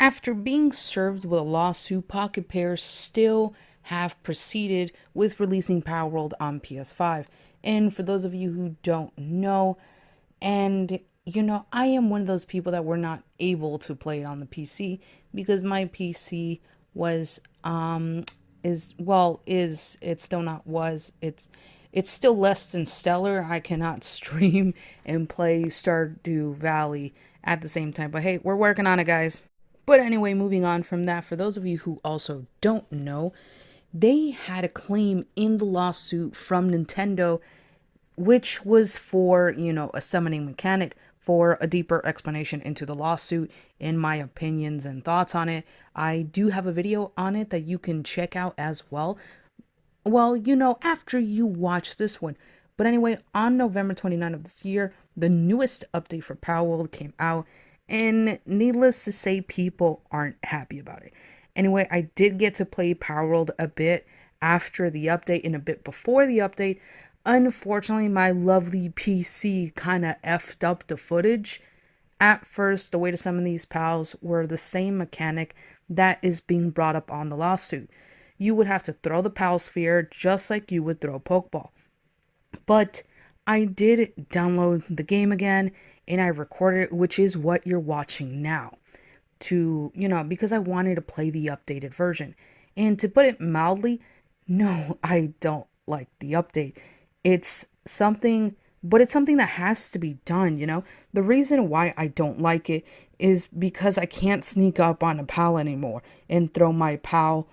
After being served with a lawsuit, Pocket Pair still have proceeded with releasing Palworld on PS5. And for those of you who don't know, and I am one of those people that were not able to play it on the PC because my PC was is still not was it's still less than stellar. I cannot stream and play Stardew Valley at the same time. But hey, we're working on it, guys. But anyway, moving on from that, for those of you who also don't know, they had a claim in the lawsuit from Nintendo, which was for, a summoning mechanic. For a deeper explanation into the lawsuit, in my opinions and thoughts on it, I do have a video on it that you can check out as well. Well, after you watch this one. But anyway, on November 29th of this year, the newest update for Palworld came out, and needless to say, people aren't happy about it. Anyway, I did get to play Palworld a bit after the update and a bit before the update. Unfortunately, my lovely PC kind of effed up the footage. At first, the way to summon these pals were the same mechanic that is being brought up on the lawsuit. You would have to throw the pal sphere just like you would throw a Pokeball. But I did download the game again and I recorded it, which is what you're watching now. Because I wanted to play the updated version. And to put it mildly, no, I don't like the update. It's something, but it's something that has to be done. The reason why I don't like it is because I can't sneak up on a pal anymore and throw my pal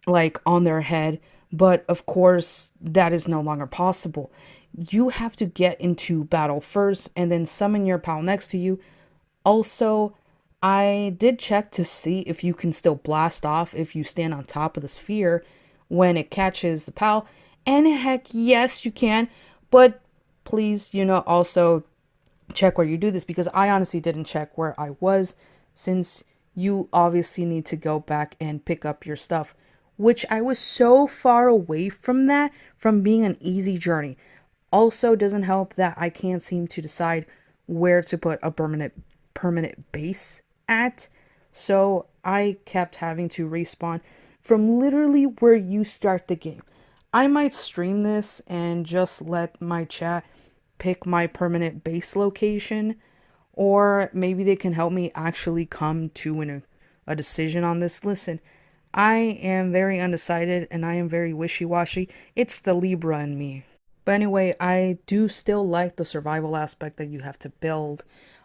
like on their head. But of course, that is no longer possible. You have to get into battle first and then summon your pal next to you. Also, I did check to see if you can still blast off if you stand on top of the sphere when it catches the pal. And heck, yes, you can. But please, also check where you do this, because I honestly didn't check where I was, since you obviously need to go back and pick up your stuff, which I was so far away from that, from being an easy journey. Also doesn't help that I can't seem to decide where to put a permanent base at. So I kept having to respawn from literally where you start the game. I might stream this and just let my chat pick my permanent base location, or maybe they can help me actually come to a decision on this. Listen, I am very undecided and I am very wishy-washy. It's the Libra in me. But anyway, I do still like the survival aspect that you have to build.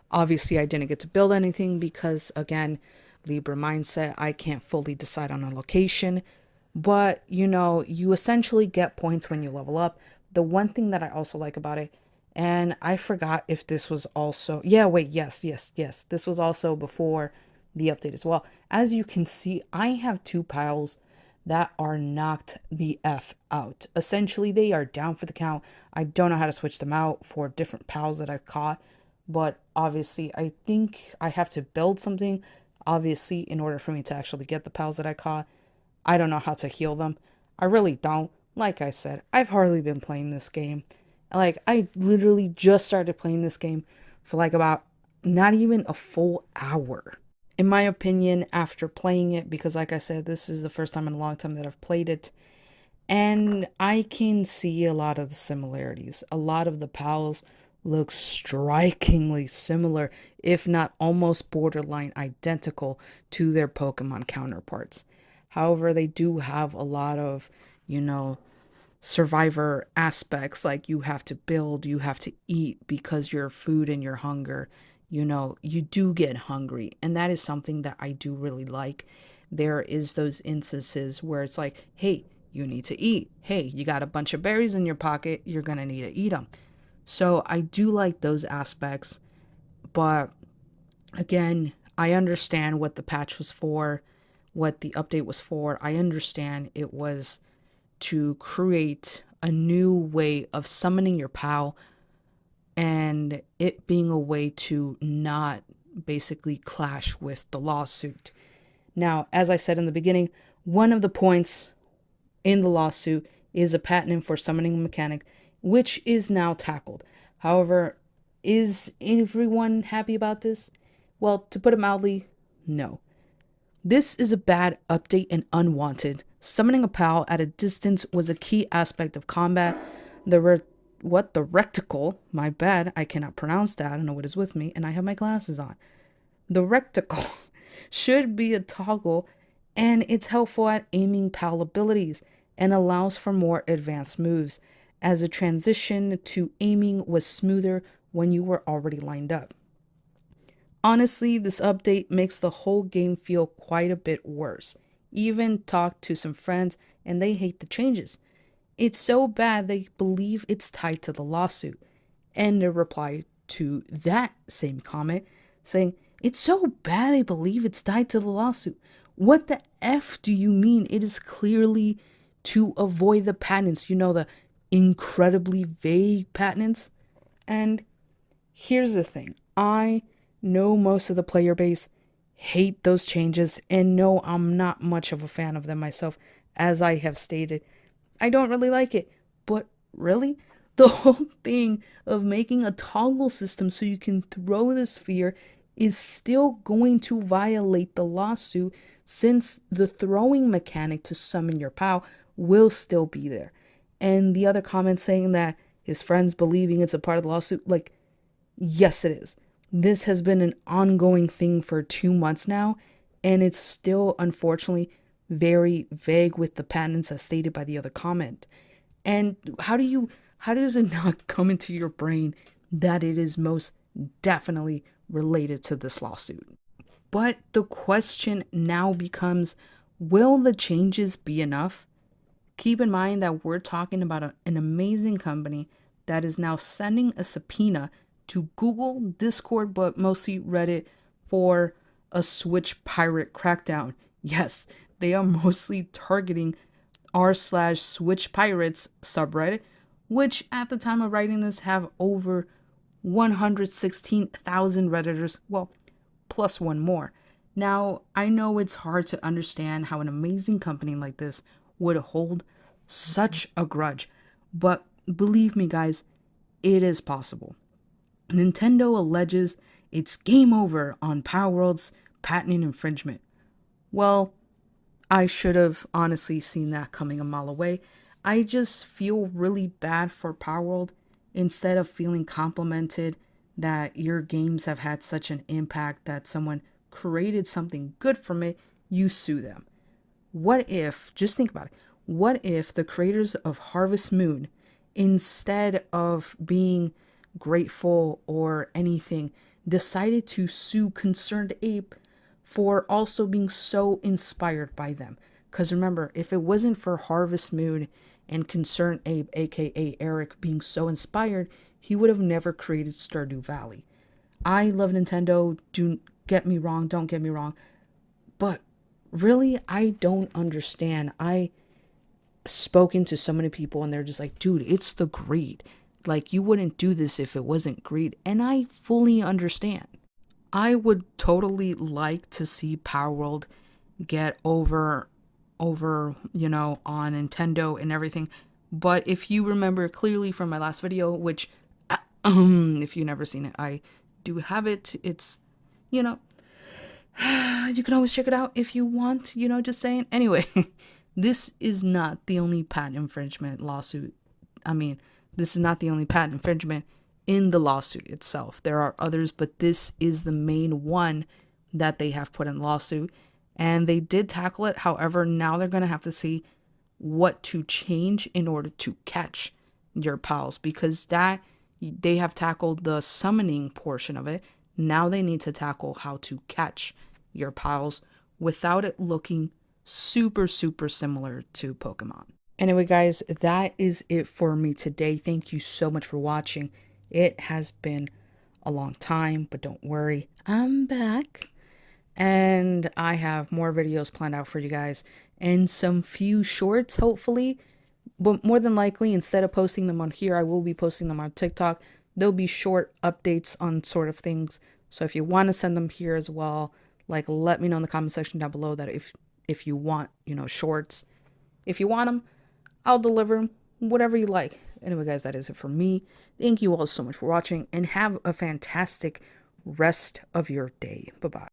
Obviously, I didn't get to build anything because, again, Libra mindset, I can't fully decide on a location. But, you essentially get points when you level up. The one thing that I also like about it, and I forgot if this was also, yeah, wait, yes. This was also before the update as well. As you can see, I have two piles that are knocked the F out. Essentially, they are down for the count. I don't know how to switch them out for different pals that I've caught, but obviously, I think I have to build something, obviously, in order for me to actually get the pals that I caught. I don't know how to heal them. I really don't. Like I said, I've hardly been playing this game. Like, I literally just started playing this game for like about not even a full hour. In my opinion, after playing it, because like I said, this is the first time in a long time that I've played it, and I can see a lot of the similarities. A lot of the pals look strikingly similar, if not almost borderline identical to their Pokemon counterparts. However, they do have a lot of, survivor aspects, like you have to build, you have to eat because your food and your hunger, you do get hungry. And that is something that I do really like. There is those instances where it's like, hey, you need to eat. Hey, you got a bunch of berries in your pocket, you're going to need to eat them. So I do like those aspects. But again, I understand what the patch was for, what the update was for. I understand it was to create a new way of summoning your pal, and it being a way to not basically clash with the lawsuit. Now, as I said in the beginning, one of the points in the lawsuit is a patent for summoning mechanic, which is now tackled. However, is everyone happy about this? Well, to put it mildly, no. This is a bad update and unwanted. Summoning a pal at a distance was a key aspect of combat. The recticle, my bad, I cannot pronounce that, I don't know what is with me, and I have my glasses on. The recticle should be a toggle, and it's helpful at aiming pal abilities and allows for more advanced moves, as a transition to aiming was smoother when you were already lined up. Honestly, this update makes the whole game feel quite a bit worse. Even talked to some friends and they hate the changes. It's so bad they believe it's tied to the lawsuit. And a reply to that same comment saying, "It's so bad they believe it's tied to the lawsuit. What the F do you mean? It is clearly to avoid the patents, the incredibly vague patents." And here's the thing, I know most of the player base hate those changes, and no, I'm not much of a fan of them myself, as I have stated. I don't really like it, but really, the whole thing of making a toggle system so you can throw the sphere is still going to violate the lawsuit, since the throwing mechanic to summon your pal will still be there. And the other comment saying that his friends believing it's a part of the lawsuit, like, yes, it is. This has been an ongoing thing for 2 months now, and it's still, unfortunately, very vague with the patents as stated by the other comment. And how does it not come into your brain that it is most definitely related to this lawsuit? But the question now becomes, will the changes be enough? Keep in mind that we're talking about an amazing company that is now sending a subpoena to Google, Discord, but mostly Reddit for a Switch pirate crackdown. Yes, they are mostly targeting r/Switch Pirates subreddit, which at the time of writing this have over 116,000 Redditors, well, plus one more. Now, I know it's hard to understand how an amazing company like this would hold such a grudge, but believe me, guys, it is possible. Nintendo alleges it's game over on Palworld's patent infringement. Well, I should have honestly seen that coming a mile away. I just feel really bad for Palworld. Instead of feeling complimented that your games have had such an impact that someone created something good from it, you sue them. What if, just think about it, what if the creators of Harvest Moon, instead of being grateful or anything, decided to sue Concerned Ape for also being so inspired by them? Because remember, if it wasn't for Harvest Moon and Concerned Ape, aka Eric, being so inspired, he would have never created Stardew Valley. I love Nintendo, don't get me wrong, but really, I don't understand. I spoken to so many people and they're just like, dude, it's the greed. Like, you wouldn't do this if it wasn't greed. And I fully understand. I would totally like to see Palworld get over, on Nintendo and everything. But if you remember clearly from my last video, which, if you've never seen it, I do have it. It's, you know, you can always check it out if you want, just saying. Anyway, this is not the only patent infringement lawsuit. I mean, this is not the only patent infringement in the lawsuit itself. There are others, but this is the main one that they have put in the lawsuit. And they did tackle it. However, now they're going to have to see what to change in order to catch your pals, because that they have tackled the summoning portion of it. Now they need to tackle how to catch your pals without it looking super, super similar to Pokemon. Anyway, guys, that is it for me today. Thank you so much for watching. It has been a long time, but don't worry, I'm back. And I have more videos planned out for you guys and some few shorts, hopefully. But more than likely, instead of posting them on here, I will be posting them on TikTok. There'll be short updates on sort of things. So if you want to send them here as well, like, let me know in the comment section down below that if you want, shorts. If you want them, I'll deliver them, whatever you like. Anyway, guys, that is it for me. Thank you all so much for watching and have a fantastic rest of your day. Bye-bye.